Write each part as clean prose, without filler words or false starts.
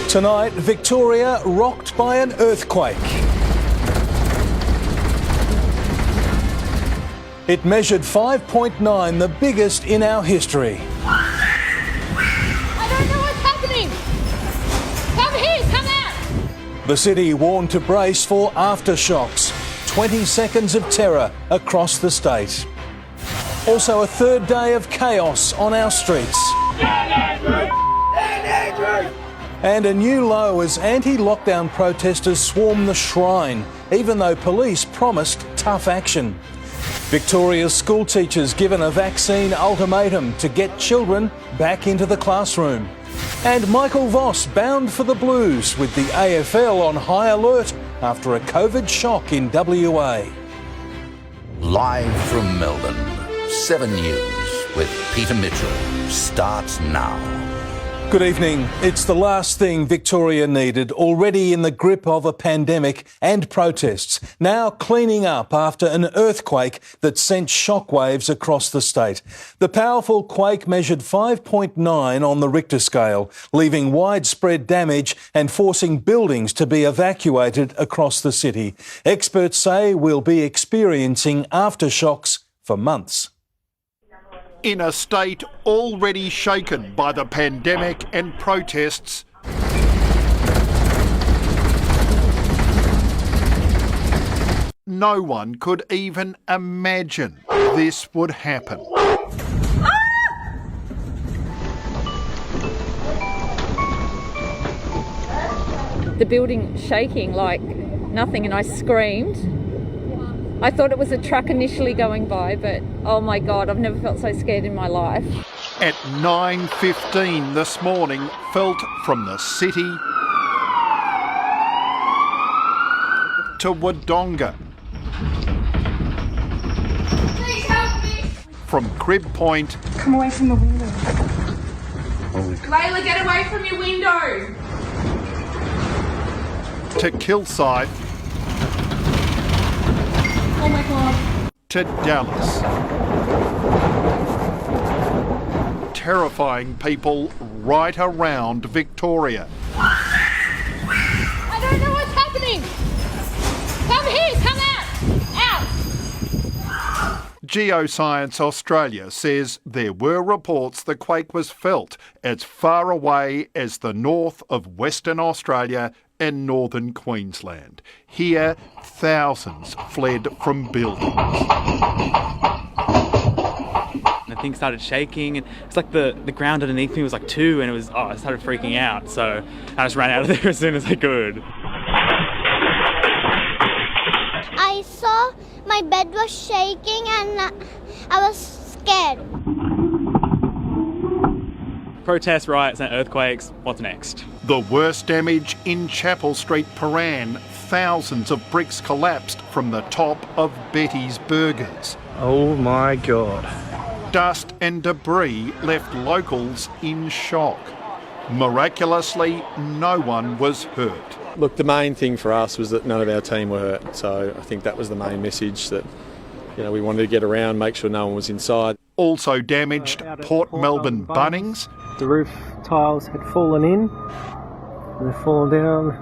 Tonight, Victoria rocked by an earthquake. It measured 5.9, the biggest in our history. I don't know what's happening. Come here, come out. The city warned to brace for aftershocks. 20 seconds of terror across the state. Also a third day of chaos on our streets. And a new low as anti-lockdown protesters swarm the Shrine, even though police promised tough action. Victoria's school teachers given a vaccine ultimatum to get children back into the classroom. And Michael Voss bound for the Blues with the AFL on high alert after a COVID shock in WA. Live from Melbourne, 7 News with Peter Mitchell starts now. Good evening. It's the last thing Victoria needed, already in the grip of a pandemic and protests, now cleaning up after an earthquake that sent shockwaves across the state. The powerful quake measured 5.9 on the Richter scale, leaving widespread damage and forcing buildings to be evacuated across the city. Experts say we'll be experiencing aftershocks for months. In a state already shaken by the pandemic and protests, no one could even imagine this would happen. The building shaking like nothing, and I screamed. I thought it was a truck initially going by, but oh my God, I've never felt so scared in my life. At 9:15 this morning, felt from the city to Wodonga. Please help me. From Crib Point. Come away from the window. Layla, get away from your window. To Kilsyth. Oh my God. To Dallas. Terrifying people right around Victoria. I don't know what's happening. Come here, come out. Out. Geoscience Australia says there were reports the quake was felt as far away as the north of Western Australia and northern Queensland. Here, thousands fled from buildings. The thing started shaking, and it's like the ground underneath me was like 2, and I started freaking out. So I just ran out of there as soon as I could. I saw my bed was shaking and I was scared. Protests, riots and earthquakes, what's next? The worst damage in Chapel Street, Paran. Thousands of bricks collapsed from the top of Betty's Burgers. Oh my God. Dust and debris left locals in shock. Miraculously, no one was hurt. Look, the main thing for us was that none of our team were hurt. So I think that was the main message, that we wanted to get around, make sure no one was inside. Also damaged, Port Melbourne Bunnings. The roof tiles had fallen in, and they've fallen down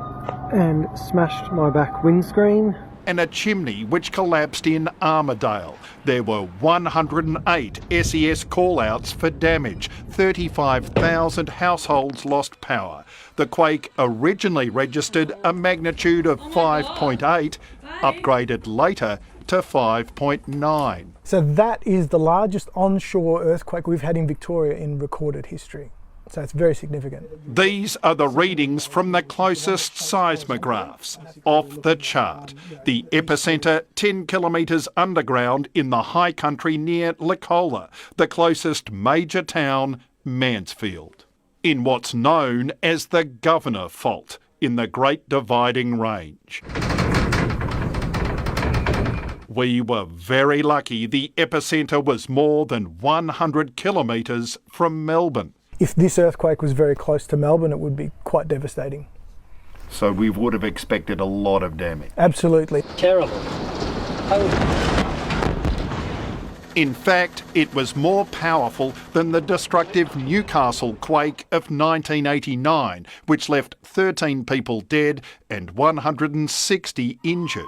and smashed my back windscreen. And a chimney which collapsed in Armidale. There were 108 SES call-outs for damage. 35,000 households lost power. The quake originally registered a magnitude of 5.8, upgraded later to 5.9. So that is the largest onshore earthquake we've had in Victoria in recorded history. So it's very significant. These are the readings from the closest seismographs. Off the chart. The epicentre 10 kilometres underground in the high country near Licola, the closest major town, Mansfield. In what's known as the Governor Fault in the Great Dividing Range. We were very lucky the epicentre was more than 100 kilometres from Melbourne. If this earthquake was very close to Melbourne, it would be quite devastating. So we would have expected a lot of damage. Absolutely. Terrible. In fact, it was more powerful than the destructive Newcastle quake of 1989, which left 13 people dead and 160 injured.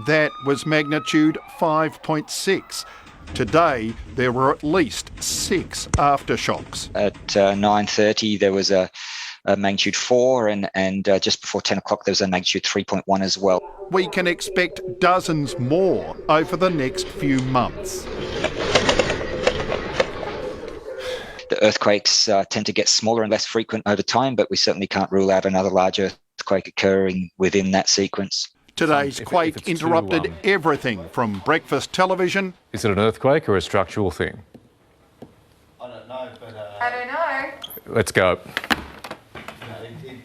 That was magnitude 5.6. Today, there were at least 6 aftershocks. At 9:30, there was a magnitude 4, and just before 10 o'clock, there was a magnitude 3.1 as well. We can expect dozens more over the next few months. The earthquakes tend to get smaller and less frequent over time, but we certainly can't rule out another large earthquake occurring within that sequence. Today's quake interrupted everything from breakfast television. Is it an earthquake or a structural thing? I don't know, but... I don't know. Let's go.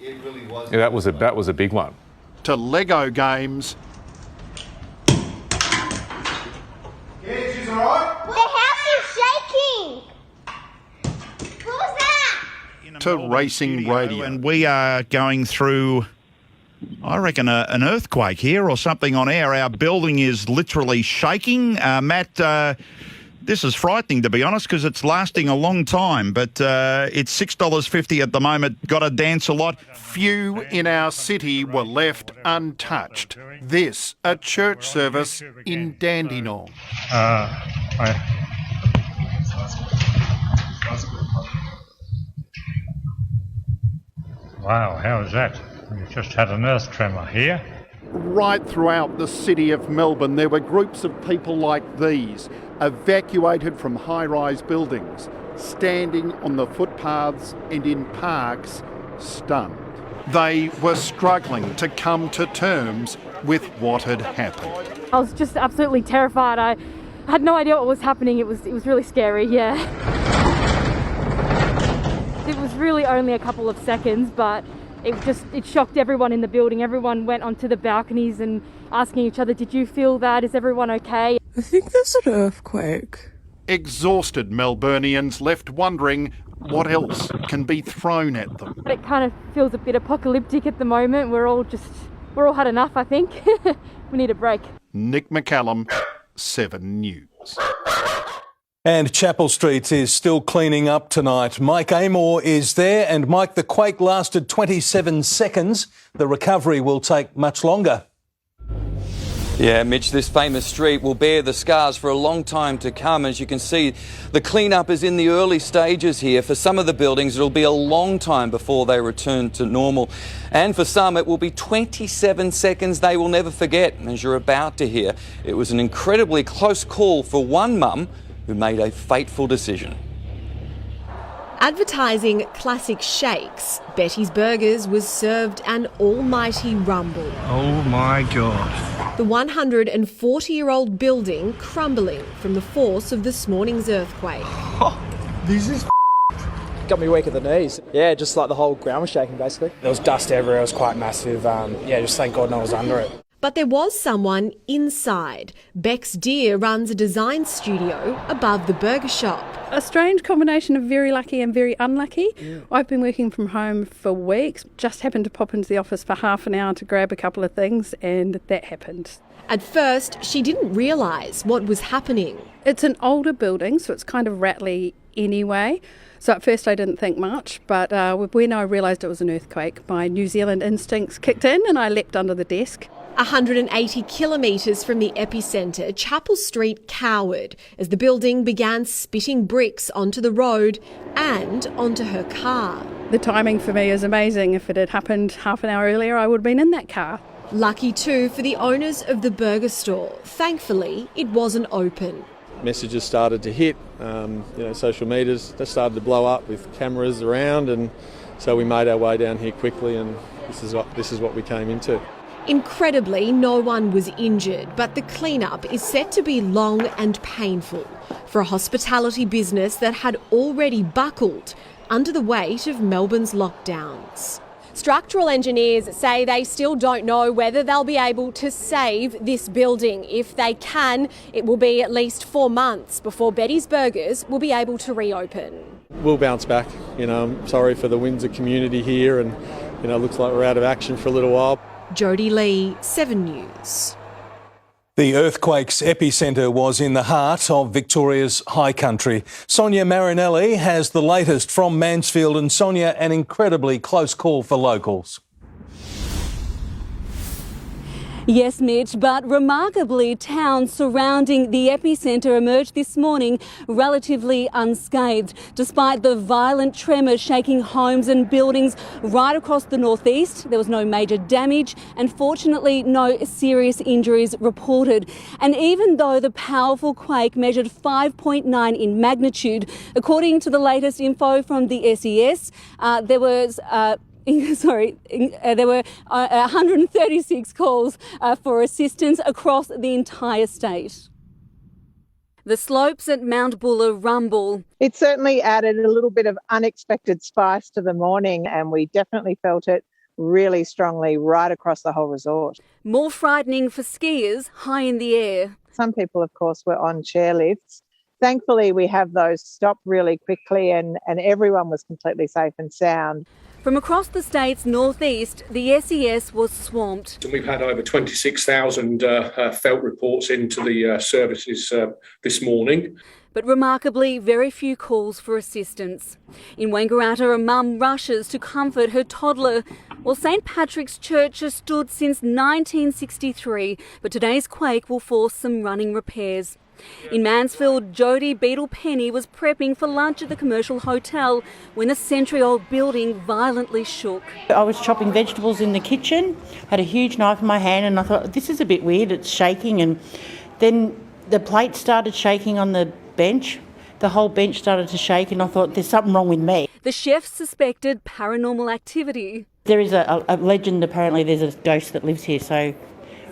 It really was... Yeah, that was a big one. To Lego games. The house is shaking! Who's that? To racing radio. And we are going through, I reckon, an earthquake here or something on air. Our building is literally shaking. Matt, this is frightening, to be honest, because it's lasting a long time. But it's $6.50 at the moment. Got to dance a lot. Few in our city were left untouched. This, a church service in Dandenong. Wow, how is that? We've just had an earth tremor here. Right throughout the city of Melbourne, there were groups of people like these, evacuated from high-rise buildings, standing on the footpaths and in parks, stunned. They were struggling to come to terms with what had happened. I was just absolutely terrified. I had no idea what was happening. It was really scary, yeah. It was really only a couple of seconds, but it shocked everyone in the building. Everyone went onto the balconies and asking each other, did you feel that? Is everyone okay? I think there's an earthquake. Exhausted Melburnians left wondering what else can be thrown at them. It kind of feels a bit apocalyptic at the moment. We're all had enough, I think. We need a break. Nick McCallum, 7 News. And Chapel Street is still cleaning up tonight. Mike Amor is there. And Mike, the quake lasted 27 seconds. The recovery will take much longer. Yeah, Mitch, this famous street will bear the scars for a long time to come. As you can see, the cleanup is in the early stages here. For some of the buildings, it'll be a long time before they return to normal. And for some, it will be 27 seconds they will never forget, as you're about to hear. It was an incredibly close call for one mum who made a fateful decision. Advertising classic shakes, Betty's Burgers was served an almighty rumble. Oh my God. The 140-year-old building crumbling from the force of this morning's earthquake. This is got me weak at the knees. Yeah, just like the whole ground was shaking basically. There was dust everywhere, it was quite massive. Just thank God no one was under it. But there was someone inside. Bex Deer runs a design studio above the burger shop. A strange combination of very lucky and very unlucky. Yeah. I've been working from home for weeks. Just happened to pop into the office for half an hour to grab a couple of things, and that happened. At first, she didn't realise what was happening. It's an older building, so it's kind of rattly anyway. So at first I didn't think much, but when I realised it was an earthquake, my New Zealand instincts kicked in and I leapt under the desk. 180 kilometres from the epicentre, Chapel Street cowered as the building began spitting bricks onto the road and onto her car. The timing for me is amazing. If it had happened half an hour earlier, I would have been in that car. Lucky too for the owners of the burger store. Thankfully, it wasn't open. Messages started to hit, social medias, they started to blow up with cameras around, and so we made our way down here quickly, and this is what we came into. Incredibly, no one was injured, but the clean-up is set to be long and painful for a hospitality business that had already buckled under the weight of Melbourne's lockdowns. Structural engineers say they still don't know whether they'll be able to save this building. If they can, it will be at least 4 months before Betty's Burgers will be able to reopen. We'll bounce back. I'm sorry for the Windsor community here, and looks like we're out of action for a little while. Jodie Lee, 7 News. The earthquake's epicentre was in the heart of Victoria's high country. Sonia Marinelli has the latest from Mansfield. And Sonia, an incredibly close call for locals. Yes, Mitch, but remarkably, towns surrounding the epicentre emerged this morning relatively unscathed, despite the violent tremor shaking homes and buildings right across the northeast. There was no major damage and fortunately no serious injuries reported. And even though the powerful quake measured 5.9 in magnitude, according to the latest info from the SES, there were 136 calls for assistance across the entire state. The slopes at Mount Buller rumble. It certainly added a little bit of unexpected spice to the morning, and we definitely felt it really strongly right across the whole resort. More frightening for skiers high in the air. Some people, of course, were on chairlifts. Thankfully, we have those stop really quickly and everyone was completely safe and sound. From across the state's northeast, the SES was swamped. And we've had over 26,000 felt reports into the services this morning. But remarkably, very few calls for assistance. In Wangaratta, a mum rushes to comfort her toddler. Well, St Patrick's Church has stood since 1963, but today's quake will force some running repairs. In Mansfield, Jodie Beadle-Penny was prepping for lunch at the commercial hotel when the century-old building violently shook. I was chopping vegetables in the kitchen, had a huge knife in my hand, and I thought, this is a bit weird, it's shaking. And then the plate started shaking on the bench. The whole bench started to shake, and I thought, there's something wrong with me. The chef suspected paranormal activity. There is a legend, apparently there's a ghost that lives here, so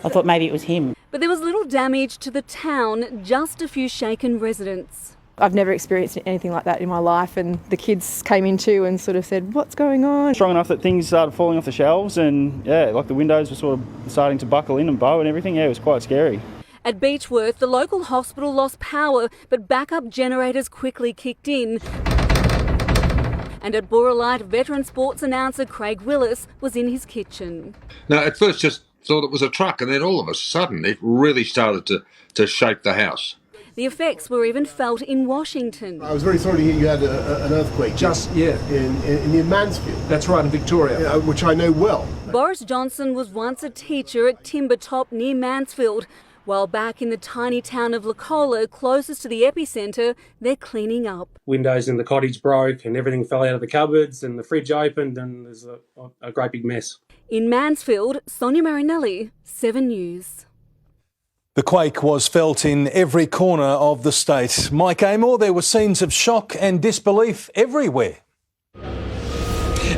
I thought maybe it was him. But there was little damage to the town, just a few shaken residents. I've never experienced anything like that in my life, and the kids came in too and sort of said, what's going on? Strong enough that things started falling off the shelves and, like the windows were sort of starting to buckle in and bow and everything. Yeah, it was quite scary. At Beechworth, the local hospital lost power, but backup generators quickly kicked in. And at Borrolite, veteran sports announcer Craig Willis was in his kitchen. Now, at first just thought it was a truck, and then all of a sudden it really started to shake the house. The effects were even felt in Washington. I was very sorry to hear you had an earthquake. In Mansfield. That's right, in Victoria. Which I know well. Boris Johnson was once a teacher at Timbertop near Mansfield. While back in the tiny town of Lecola, closest to the epicentre, they're cleaning up. Windows in the cottage broke and everything fell out of the cupboards and the fridge opened and there's a great big mess. In Mansfield, Sonia Marinelli, 7 News. The quake was felt in every corner of the state. Mike Amor, there were scenes of shock and disbelief everywhere.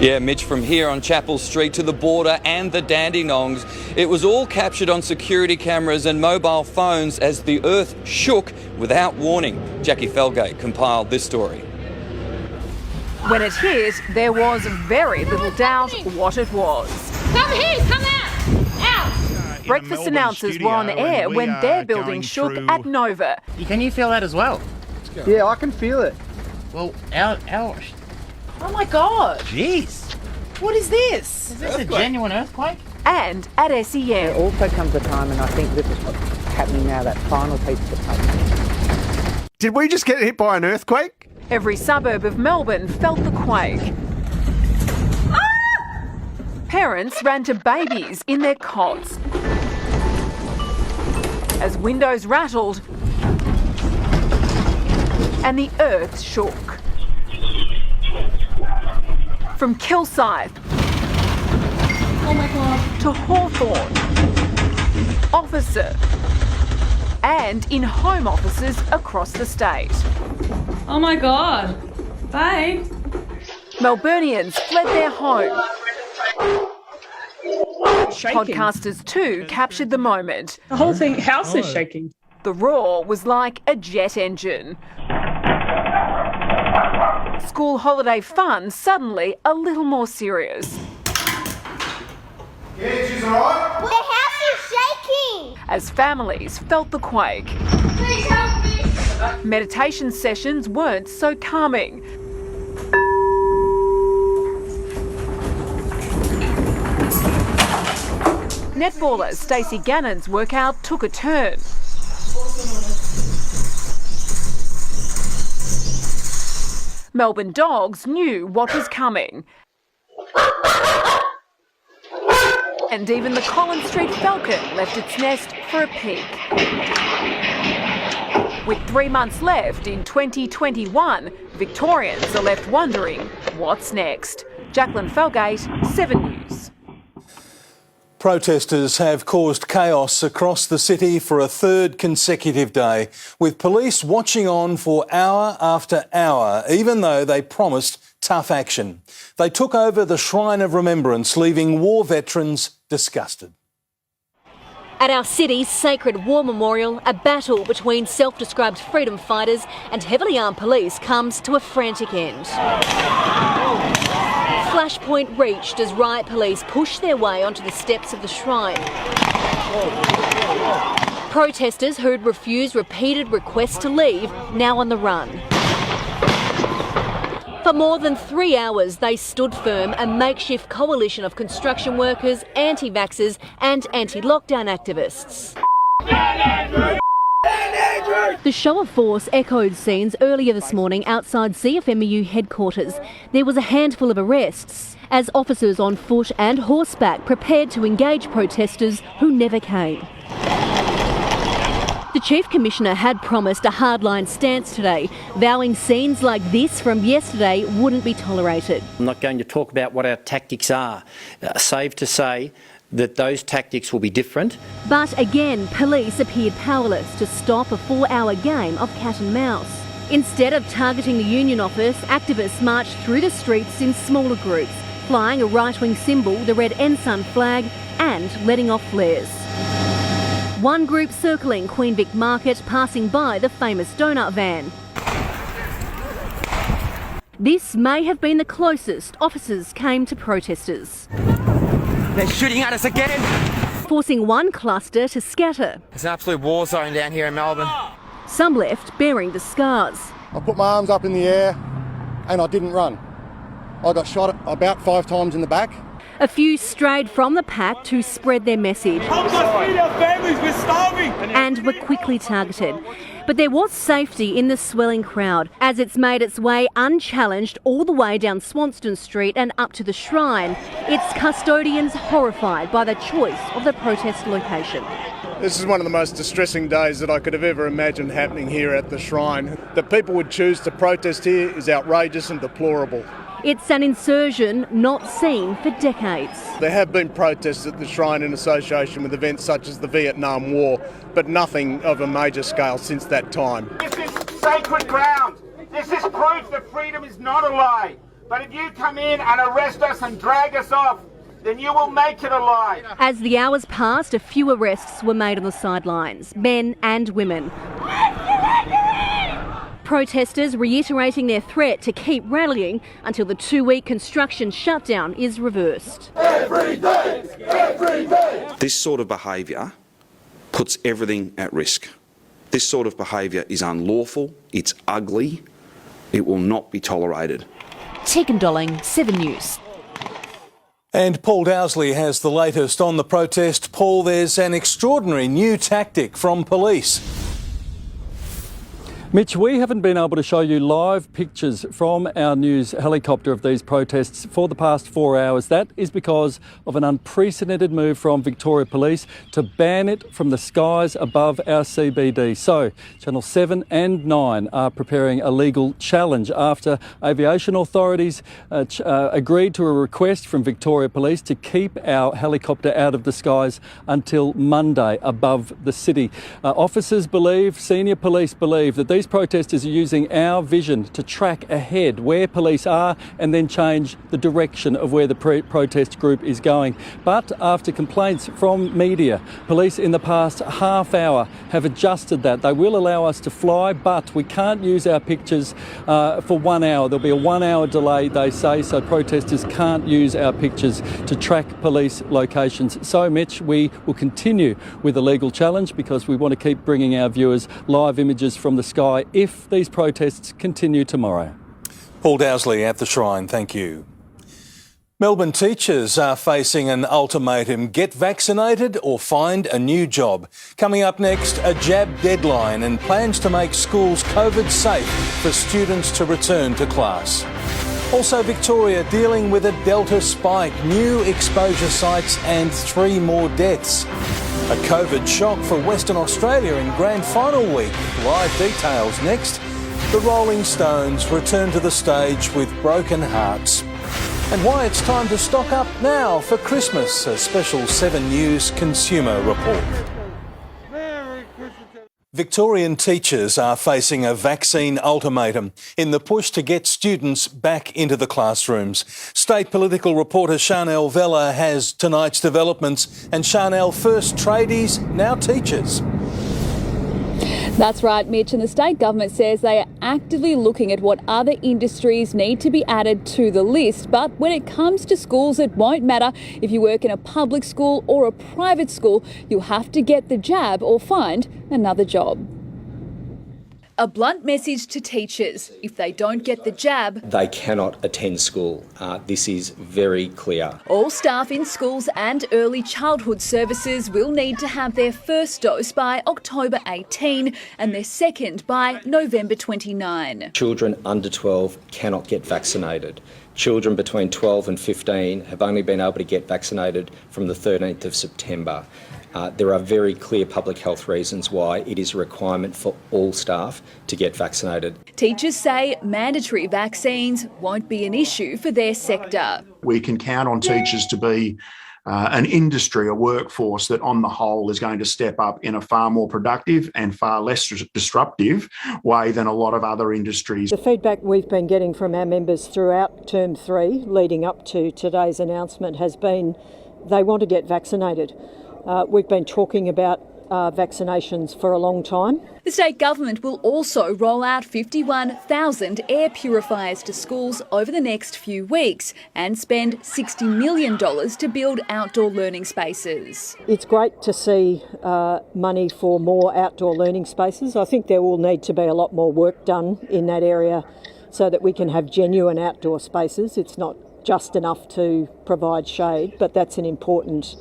Yeah, Mitch, from here on Chapel Street to the border and the Dandenongs, it was all captured on security cameras and mobile phones as the earth shook without warning. Jackie Felgate compiled this story. When it hit, there was very little doubt what it was. Come here, come out! Out! Breakfast announcers were on the air when their building shook at Nova. Can you feel that as well? Yeah, I can feel it. Well, our Oh my God! Jeez! What is this? Is this a genuine earthquake? And at SEM. There also comes a time, and I think this is what's happening now, that final piece of the puzzle. Did we just get hit by an earthquake? Every suburb of Melbourne felt the quake. Ah! Parents ran to babies in their cots as windows rattled and the earth shook. From Kilsyth to Hawthorne, Officer, and in home offices across the state. Oh my God, babe. Melburnians fled their home. Podcasters too captured the moment. The whole house is shaking. The roar was like a jet engine. School holiday fun suddenly a little more serious. Yeah, she's alright? The house is shaking! As families felt the quake. Please help me! Meditation sessions weren't so calming. Netballer Stacey Gannon's workout took a turn. Melbourne Dogs knew what was coming. And even the Collins Street Falcon left its nest for a peek. With 3 months left in 2021, Victorians are left wondering what's next. Jacqueline Felgate, 7 News. Protesters have caused chaos across the city for a third consecutive day, with police watching on for hour after hour, even though they promised tough action. They took over the Shrine of Remembrance, leaving war veterans disgusted. At our city's sacred war memorial, a battle between self-described freedom fighters and heavily armed police comes to a frantic end. Flashpoint reached as riot police pushed their way onto the steps of the shrine. Protesters who'd refused repeated requests to leave, now on the run. For more than 3 hours, they stood firm, a makeshift coalition of construction workers, anti-vaxxers and anti-lockdown activists. The show of force echoed scenes earlier this morning outside CFMEU headquarters. There was a handful of arrests as officers on foot and horseback prepared to engage protesters who never came. The Chief Commissioner had promised a hardline stance today, vowing scenes like this from yesterday wouldn't be tolerated. I'm not going to talk about what our tactics are, save to say that those tactics will be different. But again, police appeared powerless to stop a 4-hour game of cat and mouse. Instead of targeting the union office, activists marched through the streets in smaller groups, flying a right-wing symbol, the red ensign flag, and letting off flares. One group circling Queen Vic Market, passing by the famous donut van. This may have been the closest officers came to protesters. They're shooting at us again! Forcing one cluster to scatter. It's an absolute war zone down here in Melbourne. Some left bearing the scars. I put my arms up in the air and I didn't run. I got shot about 5 times in the back. A few strayed from the pack to spread their message. Help us feed our families, we're starving! And were quickly targeted. But there was safety in the swelling crowd as it's made its way unchallenged all the way down Swanston Street and up to the shrine. Its custodians horrified by the choice of the protest location. This is one of the most distressing days that I could have ever imagined happening here at the shrine. That people would choose to protest here is outrageous and deplorable. It's an insurgent not seen for decades. There have been protests at the shrine in association with events such as the Vietnam War, but nothing of a major scale since that time. This is sacred ground. This is proof that freedom is not a lie. But if you come in and arrest us and drag us off, then you will make it a lie. As the hours passed, a few arrests were made on the sidelines, men and women. Protesters reiterating their threat to keep rallying until the 2-week construction shutdown is reversed. Every day, every day. This sort of behaviour puts everything at risk. This sort of behaviour is unlawful, it's ugly, it will not be tolerated. Tegan Dolling, 7 News. And Paul Dowsley has the latest on the protest. Paul, there's an extraordinary new tactic from police. Mitch, we haven't been able to show you live pictures from our news helicopter of these protests for the past 4 hours. That is because of an unprecedented move from Victoria Police to ban it from the skies above our CBD. So, Channel 7 and 9 are preparing a legal challenge after aviation authorities agreed to a request from Victoria Police to keep our helicopter out of the skies until Monday above the city. Officers believe, senior police believe, that these protesters are using our vision to track ahead where police are and then change the direction of where the protest group is going. But after complaints from media, police in the past half hour have adjusted that. They will allow us to fly, but we can't use our pictures for 1 hour. There'll be a 1 hour delay, they say, so protesters can't use our pictures to track police locations. So, Mitch, we will continue with the legal challenge because we want to keep bringing our viewers live images from the sky if these protests continue tomorrow. Paul Dowsley at the Shrine, thank you. Melbourne teachers are facing an ultimatum: get vaccinated or find a new job. Coming up next, a jab deadline and plans to make schools COVID safe for students to return to class. Also, Victoria dealing with a Delta spike, new exposure sites and 3 more deaths. A COVID shock for Western Australia in grand final week. Live details next. The Rolling Stones return to the stage with Broken Hearts. And why it's time to stock up now for Christmas, a special 7 News consumer report. Victorian teachers are facing a vaccine ultimatum in the push to get students back into the classrooms. State political reporter Chanel Vella has tonight's developments. And Chanel, first tradies, now teachers. That's right, Mitch, and the state government says they are actively looking at what other industries need to be added to the list. But when it comes to schools, it won't matter if you work in a public school or a private school. You'll have to get the jab or find another job. A blunt message to teachers: if they don't get the jab, they cannot attend school. This is very clear. All staff in schools and early childhood services will need to have their first dose by October 18 and their second by November 29. Children under 12 cannot get vaccinated. Children between 12 and 15 have only been able to get vaccinated from the 13th of September. There are very clear public health reasons why it is a requirement for all staff to get vaccinated. Teachers say mandatory vaccines won't be an issue for their sector. We can count on teachers to be an industry, a workforce that on the whole is going to step up in a far more productive and far less disruptive way than a lot of other industries. The feedback we've been getting from our members throughout Term 3 leading up to today's announcement has been they want to get vaccinated. We've been talking about vaccinations for a long time. The state government will also roll out 51,000 air purifiers to schools over the next few weeks and spend $60 million to build outdoor learning spaces. It's great to see money for more outdoor learning spaces. I think there will need to be a lot more work done in that area so that we can have genuine outdoor spaces. It's not just enough to provide shade, but that's an important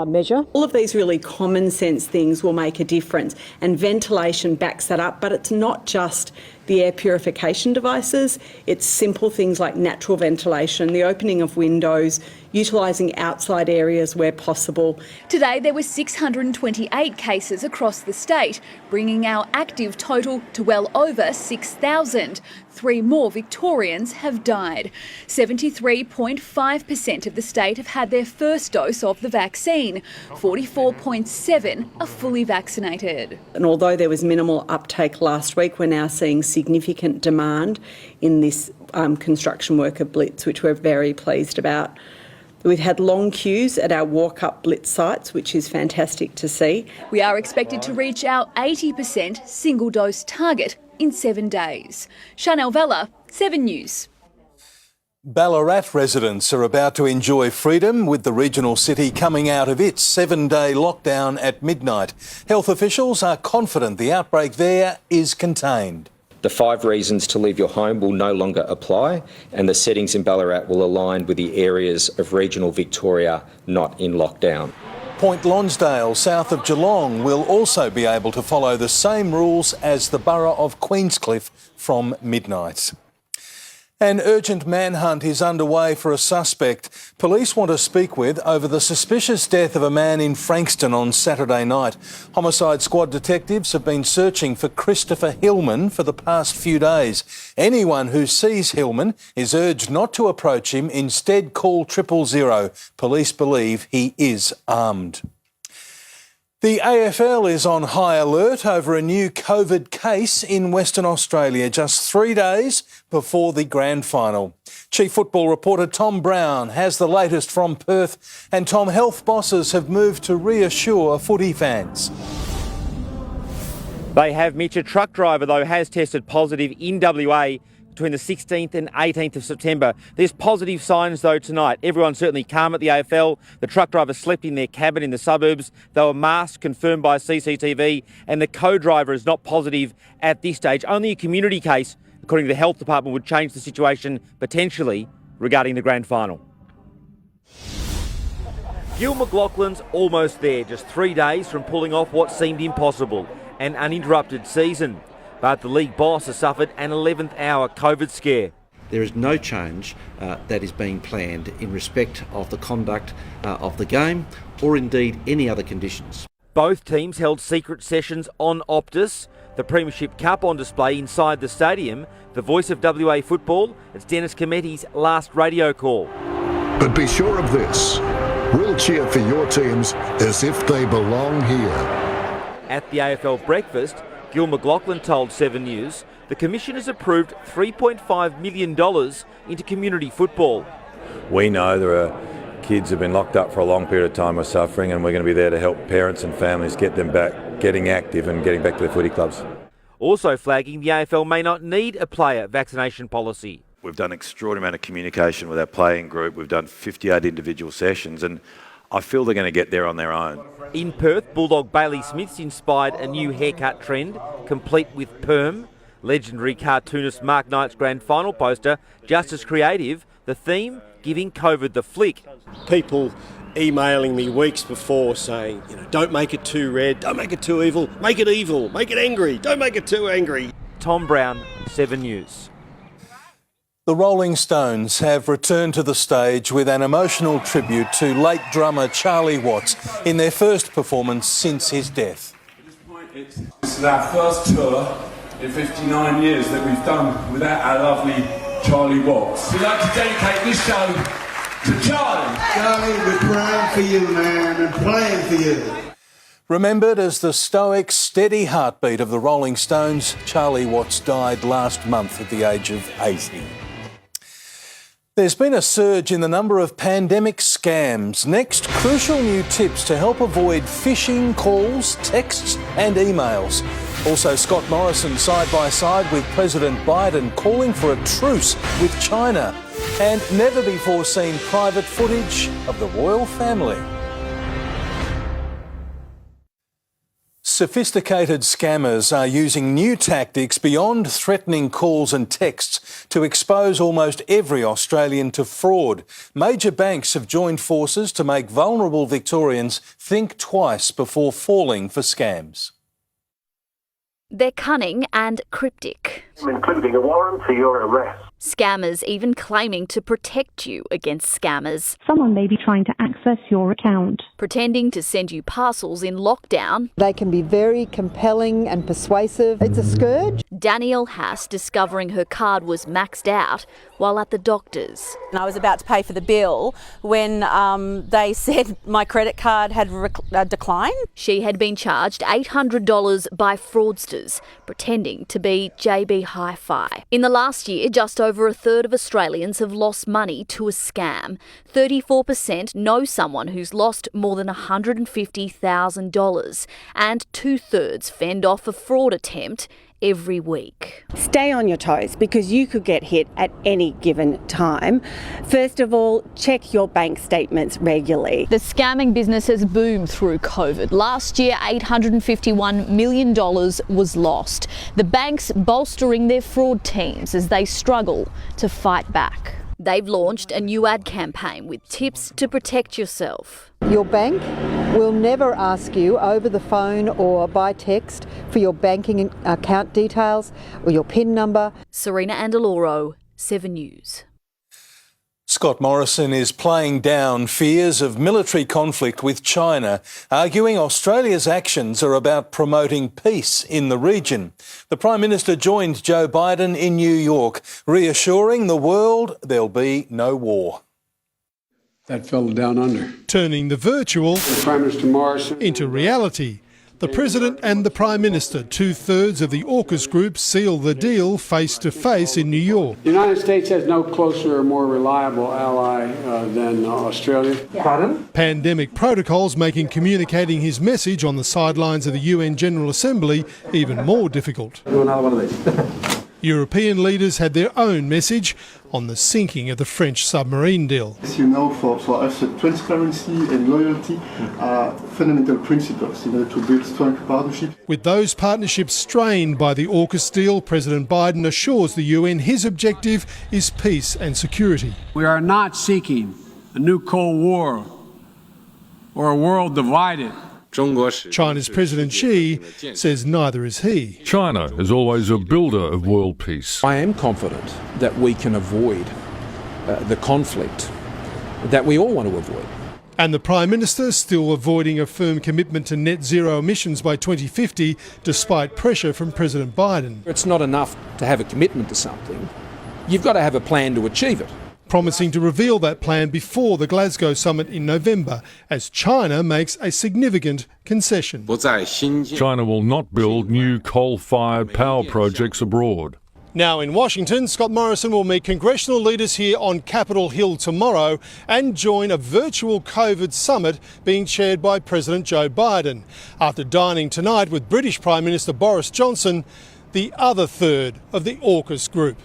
measure. All of these really common sense things will make a difference, and ventilation backs that up, but it's not just the air purification devices, it's simple things like natural ventilation, the opening of windows, utilising outside areas where possible. Today there were 628 cases across the state, bringing our active total to well over 6,000. 3 more Victorians have died. 73.5% of the state have had their first dose of the vaccine. 44.7% are fully vaccinated. And although there was minimal uptake last week, we're now seeing significant demand in this construction worker blitz, which we're very pleased about. We've had long queues at our walk-up blitz sites, which is fantastic to see. We are expected to reach our 80% single-dose target in 7 days. Chanel Vella, 7 News. Ballarat residents are about to enjoy freedom with the regional city coming out of its 7-day lockdown at midnight. Health officials are confident the outbreak there is contained. The 5 reasons to leave your home will no longer apply, and the settings in Ballarat will align with the areas of regional Victoria not in lockdown. Point Lonsdale, south of Geelong, will also be able to follow the same rules as the borough of Queenscliff from midnight. An urgent manhunt is underway for a suspect police want to speak with over the suspicious death of a man in Frankston on Saturday night. Homicide Squad detectives have been searching for Christopher Hillman for the past few days. Anyone who sees Hillman is urged not to approach him, instead call 000. Police believe he is armed. The AFL is on high alert over a new COVID case in Western Australia just 3 days before the grand final. Chief football reporter Tom Brown has the latest from Perth. And Tom, health bosses have moved to reassure footy fans. They have. Mitch, a truck driver, though, has tested positive in WA between the 16th and 18th of September. There's positive signs, though, tonight. Everyone's certainly calm at the AFL. The truck driver slept in their cabin in the suburbs. They were masked, confirmed by CCTV, and the co-driver is not positive at this stage. Only a community case, according to the health department, would change the situation potentially regarding the grand final. Gil McLachlan's almost there, just 3 days from pulling off what seemed impossible, an uninterrupted season. But the league boss has suffered an 11th hour COVID scare. There is no change that is being planned in respect of the conduct of the game or indeed any other conditions. Both teams held secret sessions on Optus, the Premiership Cup on display inside the stadium. The voice of WA football, it's Dennis Cometti's last radio call. But be sure of this, we'll cheer for your teams as if they belong here. At the AFL breakfast, Gil McLachlan told 7 News the Commission has approved $3.5 million into community football. We know there are kids who have been locked up for a long period of time are suffering, and we're going to be there to help parents and families get them back, getting active and getting back to their footy clubs. Also flagging the AFL may not need a player vaccination policy. We've done an extraordinary amount of communication with our playing group. We've done 58 individual sessions, and I feel they're going to get there on their own. In Perth, Bulldog Bailey Smith's inspired a new haircut trend, complete with perm. Legendary cartoonist Mark Knight's grand final poster, just as creative, the theme, giving COVID the flick. People emailing me weeks before saying, don't make it too red, don't make it too evil, make it angry, don't make it too angry. Tom Brown, 7 News. The Rolling Stones have returned to the stage with an emotional tribute to late drummer Charlie Watts in their first performance since his death. This is our first tour in 59 years that we've done without our lovely Charlie Watts. We'd like to dedicate this show to Charlie. Charlie, we're praying for you, man, and playing for you. Remembered as the stoic, steady heartbeat of the Rolling Stones, Charlie Watts died last month at the age of 80. There's been a surge in the number of pandemic scams. Next, crucial new tips to help avoid phishing calls, texts and emails. Also, Scott Morrison side by side with President Biden calling for a truce with China. And never before seen private footage of the royal family. Sophisticated scammers are using new tactics beyond threatening calls and texts to expose almost every Australian to fraud. Major banks have joined forces to make vulnerable Victorians think twice before falling for scams. They're cunning and cryptic, including a warrant for your arrest. Scammers even claiming to protect you against scammers. Someone may be trying to access your account. Pretending to send you parcels in lockdown. They can be very compelling and persuasive. It's a scourge. Danielle Haas discovering her card was maxed out while at the doctor's. And I was about to pay for the bill when they said my credit card had declined. She had been charged $800 by fraudsters pretending to be JB Hi-Fi. In the last year, just over a third of Australians have lost money to a scam. 34% know someone who's lost more than $150,000, and 2/3 fend off a fraud attempt every week. Stay on your toes because you could get hit at any given time. First of all, check your bank statements regularly. The scamming business has boomed through COVID. Last year, $851 million was lost. The banks bolstering their fraud teams as they struggle to fight back. They've launched a new ad campaign with tips to protect yourself. Your bank will never ask you over the phone or by text for your banking account details or your PIN number. Serena Andaloro, 7 News. Scott Morrison is playing down fears of military conflict with China, arguing Australia's actions are about promoting peace in the region. The Prime Minister joined Joe Biden in New York, reassuring the world there'll be no war. That fella down under. Turning the virtual Prime Minister Morrison into reality. The President and the Prime Minister, 2/3 of the AUKUS group, seal the deal face-to-face in New York. The United States has no closer or more reliable ally than Australia. Pardon? Pandemic protocols making communicating his message on the sidelines of the UN General Assembly even more difficult. Do another one of these. European leaders had their own message on the sinking of the French submarine deal. As you know, for us, transparency and loyalty are fundamental principles in order to build strong partnerships. With those partnerships strained by the AUKUS deal, President Biden assures the UN his objective is peace and security. We are not seeking a new Cold War or a world divided. China's President Xi says neither is he. China is always a builder of world peace. I am confident that we can avoid the conflict that we all want to avoid. And the Prime Minister still avoiding a firm commitment to net zero emissions by 2050, despite pressure from President Biden. It's not enough to have a commitment to something. You've got to have a plan to achieve it. Promising to reveal that plan before the Glasgow summit in November, as China makes a significant concession. China will not build new coal-fired power projects abroad. Now in Washington, Scott Morrison will meet congressional leaders here on Capitol Hill tomorrow and join a virtual COVID summit being chaired by President Joe Biden. After dining tonight with British Prime Minister Boris Johnson, the other third of the AUKUS group.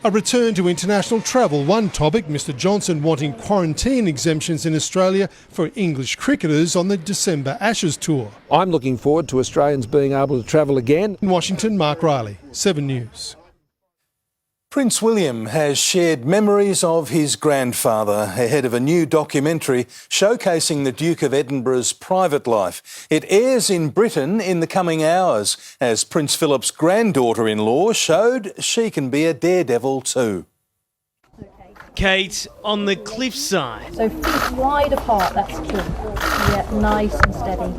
A return to international travel, one topic, Mr Johnson wanting quarantine exemptions in Australia for English cricketers on the December Ashes tour. I'm looking forward to Australians being able to travel again. In Washington, Mark Riley, 7 News. Prince William has shared memories of his grandfather ahead of a new documentary showcasing the Duke of Edinburgh's private life. It airs in Britain in the coming hours as Prince Philip's granddaughter-in-law showed she can be a daredevil too. Kate on the cliffside. So feet wide apart, that's key. Yeah, nice and steady.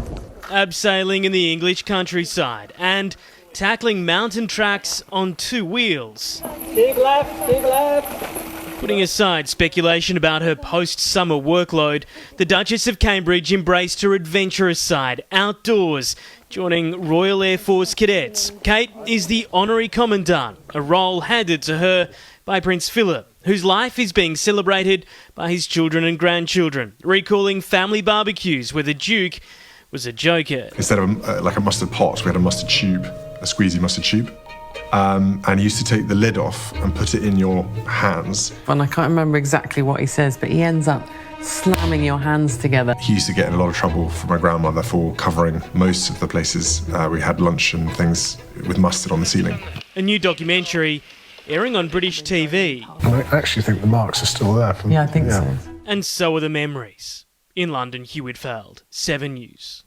Abseiling in the English countryside and tackling mountain tracks on two wheels. Big left, big left. Putting aside speculation about her post-summer workload, the Duchess of Cambridge embraced her adventurous side outdoors, joining Royal Air Force cadets. Kate is the Honorary Commandant, a role handed to her by Prince Philip, whose life is being celebrated by his children and grandchildren, recalling family barbecues where the Duke was a joker. Instead of like a mustard pot, we had a mustard tube, a squeezy mustard tube. And he used to take the lid off and put it in your hands. And I can't remember exactly what he says, but he ends up slamming your hands together. He used to get in a lot of trouble from my grandmother for covering most of the places we had lunch and things with mustard on the ceiling. A new documentary airing on British TV. I actually think the marks are still there. Yeah, I think so. And so are the memories. In London, Hugh Whitfield, 7 News.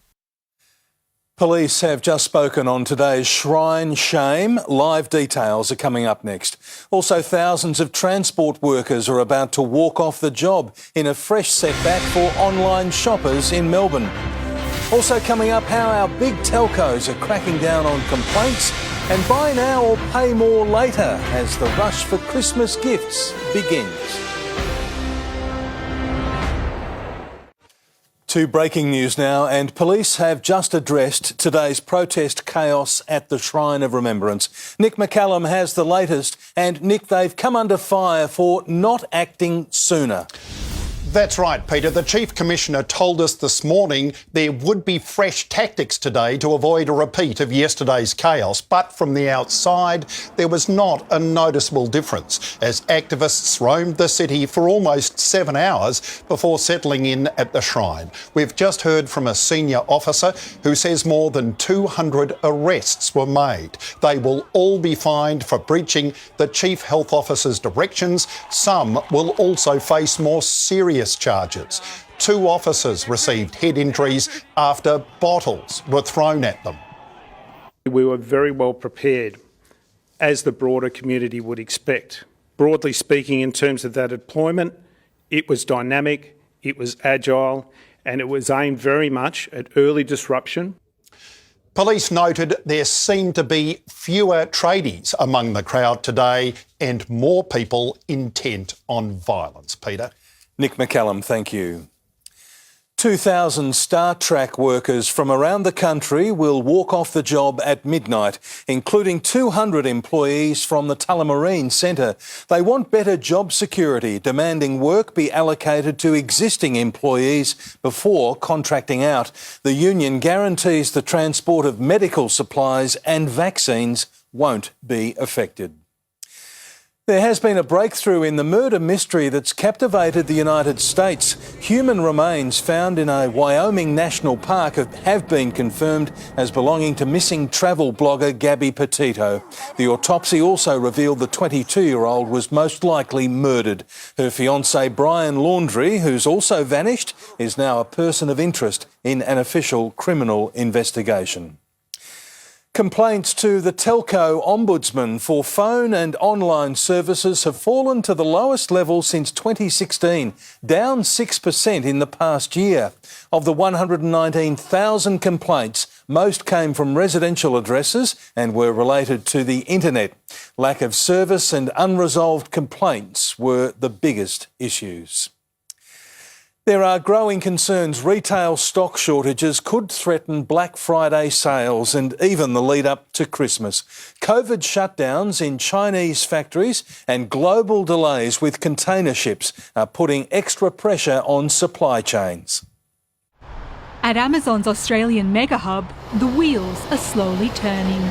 Police have just spoken on today's Shrine Shame. Live details are coming up next. Also, thousands of transport workers are about to walk off the job in a fresh setback for online shoppers in Melbourne. Also coming up, how our big telcos are cracking down on complaints, and buy now or pay more later as the rush for Christmas gifts begins. To breaking news now, and police have just addressed today's protest chaos at the Shrine of Remembrance. Nick McCallum has the latest, and Nick, they've come under fire for not acting sooner. That's right, Peter. The Chief Commissioner told us this morning there would be fresh tactics today to avoid a repeat of yesterday's chaos. But from the outside, there was not a noticeable difference as activists roamed the city for almost 7 hours before settling in at the shrine. We've just heard from a senior officer who says more than 200 arrests were made. They will all be fined for breaching the Chief Health Officer's directions. Some will also face more serious charges. 2 officers received head injuries after bottles were thrown at them. We were very well prepared, as the broader community would expect. Broadly speaking, in terms of that deployment, it was dynamic, it was agile, and it was aimed very much at early disruption. Police noted there seemed to be fewer tradies among the crowd today and more people intent on violence. Peter? Nick McCallum, thank you. 2,000 Star Track workers from around the country will walk off the job at midnight, including 200 employees from the Tullamarine Centre. They want better job security, demanding work be allocated to existing employees before contracting out. The union guarantees the transport of medical supplies and vaccines won't be affected. There has been a breakthrough in the murder mystery that's captivated the United States. Human remains found in a Wyoming national park have been confirmed as belonging to missing travel blogger Gabby Petito. The autopsy also revealed the 22-year-old was most likely murdered. Her fiancé Brian Laundrie, who's also vanished, is now a person of interest in an official criminal investigation. Complaints to the telco ombudsman for phone and online services have fallen to the lowest level since 2016, down 6% in the past year. Of the 119,000 complaints, most came from residential addresses and were related to the internet. Lack of service and unresolved complaints were the biggest issues. There are growing concerns retail stock shortages could threaten Black Friday sales and even the lead up to Christmas. COVID shutdowns in Chinese factories and global delays with container ships are putting extra pressure on supply chains. At Amazon's Australian mega hub, the wheels are slowly turning.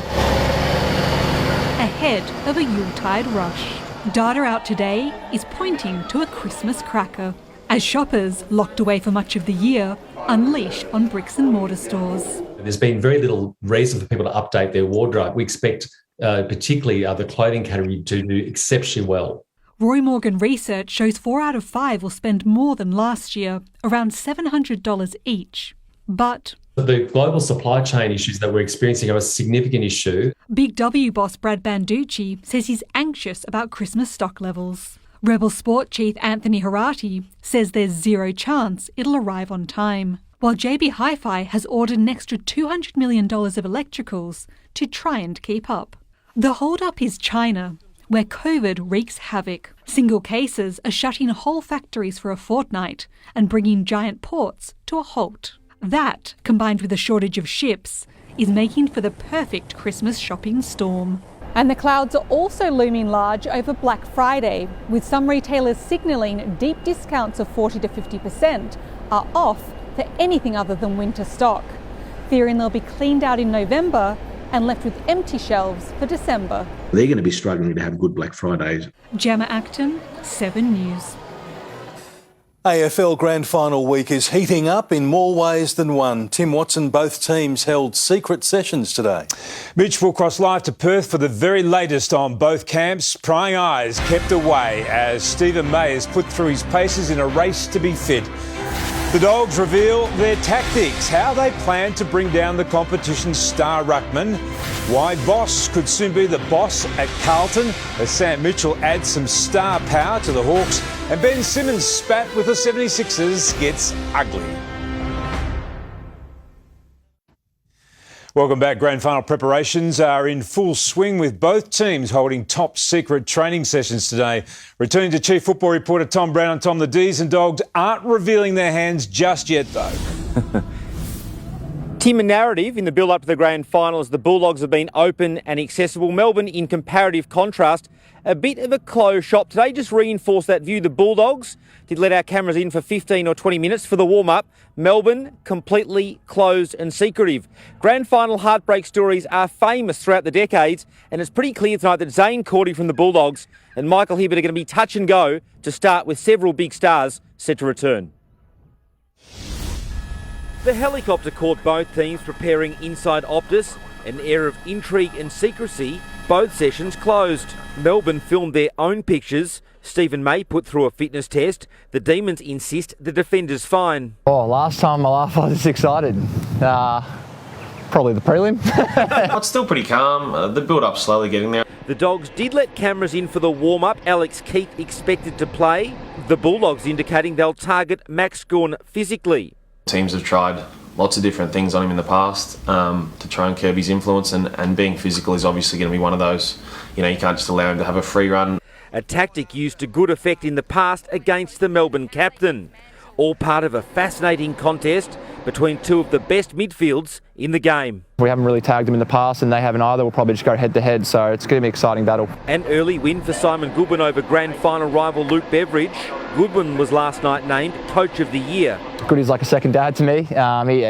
Ahead of a Yuletide rush. Data out today is pointing to a Christmas cracker, as shoppers, locked away for much of the year, unleash on bricks and mortar stores. There's been very little reason for people to update their wardrobe. We expect particularly the clothing category to do exceptionally well. Roy Morgan research shows 4 out of 5 will spend more than last year, around $700 each. But the global supply chain issues that we're experiencing are a significant issue. Big W boss Brad Banducci says he's anxious about Christmas stock levels. Rebel Sport Chief Anthony Harati says there's zero chance it'll arrive on time, while JB Hi-Fi has ordered an extra $200 million of electricals to try and keep up. The hold-up is China, where COVID wreaks havoc. Single cases are shutting whole factories for a fortnight and bringing giant ports to a halt. That, combined with a shortage of ships, is making for the perfect Christmas shopping storm. And the clouds are also looming large over Black Friday, with some retailers signalling deep discounts of 40 to 50% are off for anything other than winter stock, fearing they'll be cleaned out in November and left with empty shelves for December. They're going to be struggling to have good Black Fridays. Gemma Acton, 7 News. AFL Grand Final week is heating up in more ways than one. Tim Watson, both teams held secret sessions today. Mitch will cross live to Perth for the very latest on both camps. Prying eyes kept away as Stephen May is put through his paces in a race to be fit. The Dogs reveal their tactics, how they plan to bring down the competition's star ruckman, why Boss could soon be the boss at Carlton as Sam Mitchell adds some star power to the Hawks, and Ben Simmons' spat with the 76ers gets ugly. Welcome back. Grand Final preparations are in full swing with both teams holding top secret training sessions today. Returning to Chief Football Reporter Tom Brown and Tom, the D's and Dogs aren't revealing their hands just yet though. Team narrative in the build-up to the Grand Final as the Bulldogs have been open and accessible. Melbourne, in comparative contrast, a bit of a closed shop. Today just reinforced that view. The Bulldogs did let our cameras in for 15 or 20 minutes for the warm-up. Melbourne, completely closed and secretive. Grand Final heartbreak stories are famous throughout the decades, and it's pretty clear tonight that Zane Cordy from the Bulldogs and Michael Hibbert are going to be touch and go to start with several big stars set to return. The helicopter caught both teams preparing inside Optus, an air of intrigue and secrecy. Both sessions closed. Melbourne filmed their own pictures. Stephen May put through a fitness test. The Demons insist the defender's fine. Oh, last time I laughed, I was excited. Probably the prelim. It's still pretty calm. The build-up's slowly getting there. The Dogs did let cameras in for the warm-up. Alex Keith expected to play. The Bulldogs indicating they'll target Max Gawn physically. Teams have tried lots of different things on him in the past to try and curb his influence, and being physical is obviously going to be one of those. You know, you can't just allow him to have a free run. A tactic used to good effect in the past against the Melbourne captain. All part of a fascinating contest between two of the best midfields in the game. We haven't really tagged them in the past and they haven't either. We'll probably just go head-to-head, so it's going to be an exciting battle. An early win for Simon Goodwin over Grand Final rival Luke Beveridge. Goodwin was last night named Coach of the Year. Goody's like a second dad to me.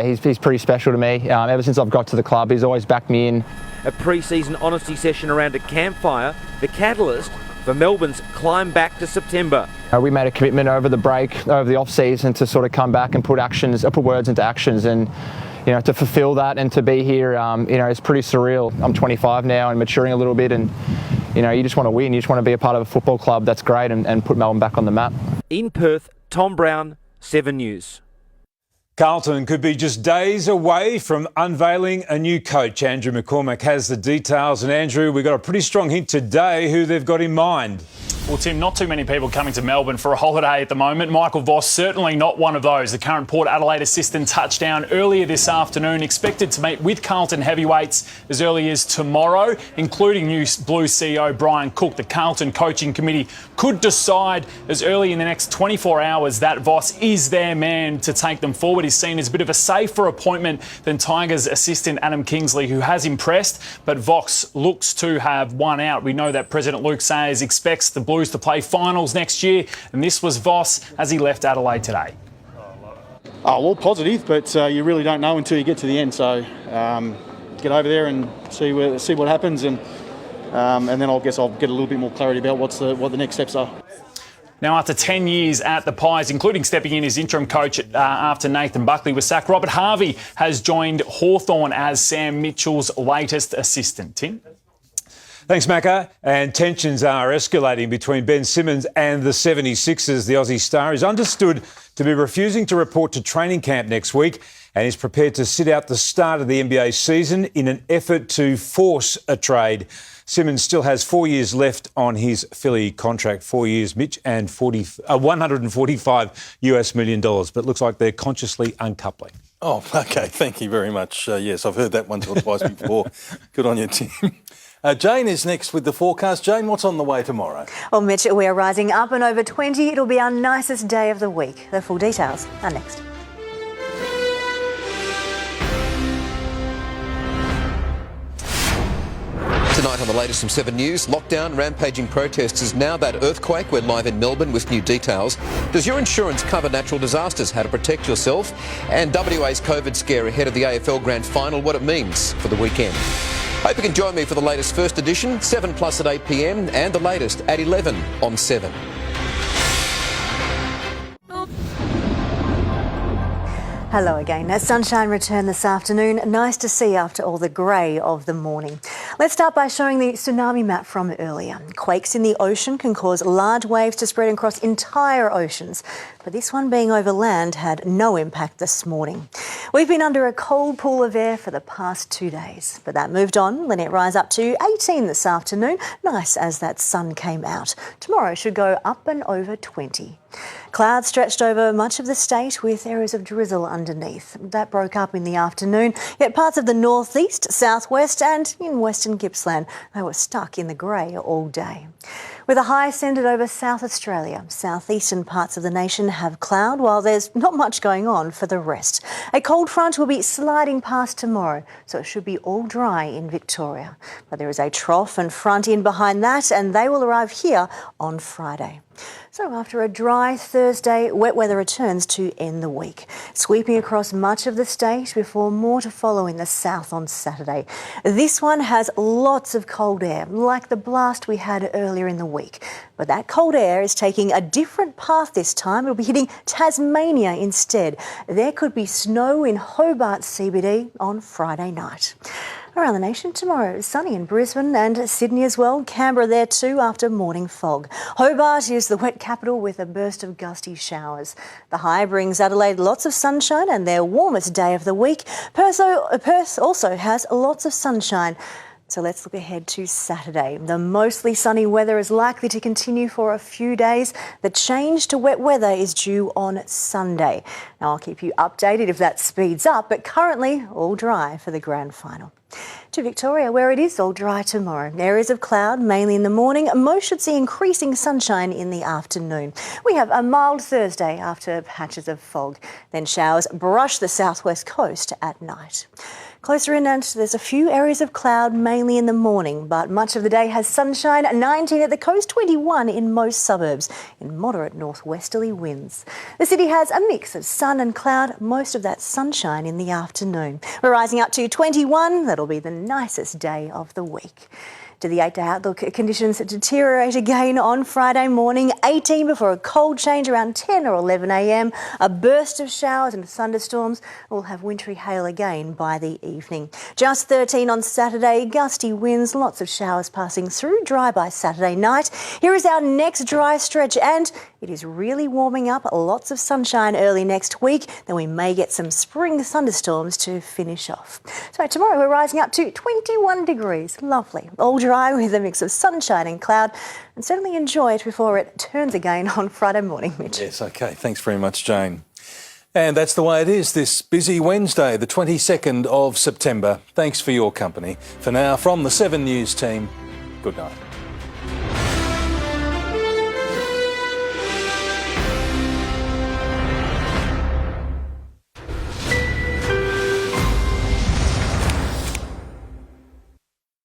He's pretty special to me. Ever since I've got to the club, he's always backed me in. A pre-season honesty session around a campfire, the catalyst for for Melbourne's climb back to September. We made a commitment over the break, over the off-season, to sort of come back and put words into actions, and to fulfil that and to be here, it's pretty surreal. I'm 25 now and maturing a little bit, and you just want to win. You just want to be a part of a football club that's great and put Melbourne back on the map. In Perth, Tom Brown, 7 News. Carlton could be just days away from unveiling a new coach. Andrew McCormack has the details. And Andrew, we've got a pretty strong hint today who they've got in mind. Well, Tim, not too many people coming to Melbourne for a holiday at the moment. Michael Voss certainly not one of those. The current Port Adelaide assistant touched down earlier this afternoon, expected to meet with Carlton heavyweights as early as tomorrow, including new Blues CEO Brian Cook. The Carlton coaching committee could decide as early in the next 24 hours that Voss is their man to take them forward. He's seen as a bit of a safer appointment than Tigers assistant Adam Kingsley, who has impressed, but Voss looks to have won out. We know that President Luke Sayers expects the Blues to play finals next year, and this was Voss as he left Adelaide today. Oh, well, positive, but you really don't know until you get to the end. So get over there and see what happens, and then I'll get a little bit more clarity about what the next steps are. Now, after 10 years at the Pies, including stepping in as interim coach after Nathan Buckley was sacked, Robert Harvey has joined Hawthorn as Sam Mitchell's latest assistant. Tim? Thanks, Macca. And tensions are escalating between Ben Simmons and the 76ers. The Aussie star is understood to be refusing to report to training camp next week and is prepared to sit out the start of the NBA season in an effort to force a trade. Simmons still has 4 years left on his Philly contract, 4 years, Mitch, and $145 million. But looks like they're consciously uncoupling. Oh, OK. Thank you very much. Yes, I've heard that once or twice before. Good on you, Tim. Jane is next with the forecast. Jane, what's on the way tomorrow? Well, Mitch, we are rising up and over 20. It'll be our nicest day of the week. The full details are next. Tonight on the latest from 7 News, lockdown, rampaging protesters, now that earthquake. We're live in Melbourne with new details. Does your insurance cover natural disasters? How to protect yourself? And WA's COVID scare ahead of the AFL Grand Final, what it means for the weekend. Hope you can join me for the latest First Edition, 7 Plus at 8 p.m, and the latest at 11 on 7. Hello again. As sunshine returned this afternoon, nice to see after all the grey of the morning. Let's start by showing the tsunami map from earlier. Quakes in the ocean can cause large waves to spread across entire oceans, but this one being over land had no impact this morning. We've been under a cold pool of air for the past 2 days, but that moved on, letting it rise up to 18 this afternoon. Nice as that sun came out. Tomorrow should go up and over 20. Clouds stretched over much of the state with areas of drizzle underneath. That broke up in the afternoon, yet parts of the northeast, southwest and in western Gippsland, they were stuck in the grey all day. With a high centred over South Australia, southeastern parts of the nation have cloud, while there's not much going on for the rest. A cold front will be sliding past tomorrow, so it should be all dry in Victoria. But there is a trough and front in behind that, and they will arrive here on Friday. So after a dry Thursday, wet weather returns to end the week, sweeping across much of the state before more to follow in the south on Saturday. This one has lots of cold air, like the blast we had earlier in the week. But that cold air is taking a different path this time. It'll be hitting Tasmania instead. There could be snow in Hobart CBD on Friday night. Around the nation tomorrow, sunny in Brisbane and Sydney as well. Canberra there too after morning fog. Hobart is the wet capital with a burst of gusty showers. The high brings Adelaide lots of sunshine and their warmest day of the week. Perth also has lots of sunshine. So let's look ahead to Saturday. The mostly sunny weather is likely to continue for a few days. The change to wet weather is due on Sunday. Now I'll keep you updated if that speeds up, but currently all dry for the grand final. To Victoria, where it is all dry tomorrow. Areas of cloud, mainly in the morning. Most should see increasing sunshine in the afternoon. We have a mild Thursday after patches of fog. Then showers brush the southwest coast at night. Closer inland, there's a few areas of cloud, mainly in the morning, but much of the day has sunshine, 19 at the coast, 21 in most suburbs, in moderate northwesterly winds. The city has a mix of sun and cloud, most of that sunshine in the afternoon. We're rising up to 21, that'll be the nicest day of the week. To the 8-day outlook, conditions deteriorate again on Friday morning. 18 before a cold change around 10 or 11 a.m. A burst of showers and thunderstorms. We'll have wintry hail again by the evening. Just 13 on Saturday. Gusty winds, lots of showers passing through. Dry by Saturday night. Here is our next dry stretch, and it is really warming up. Lots of sunshine early next week. Then we may get some spring thunderstorms to finish off. So tomorrow we're rising up to 21 degrees. Lovely. All dry with a mix of sunshine and cloud, and certainly enjoy it before it turns again on Friday morning, Mitch. Yes, OK. Thanks very much, Jane. And that's the way it is this busy Wednesday, the 22nd of September. Thanks for your company. For now, from the 7 News team, good night.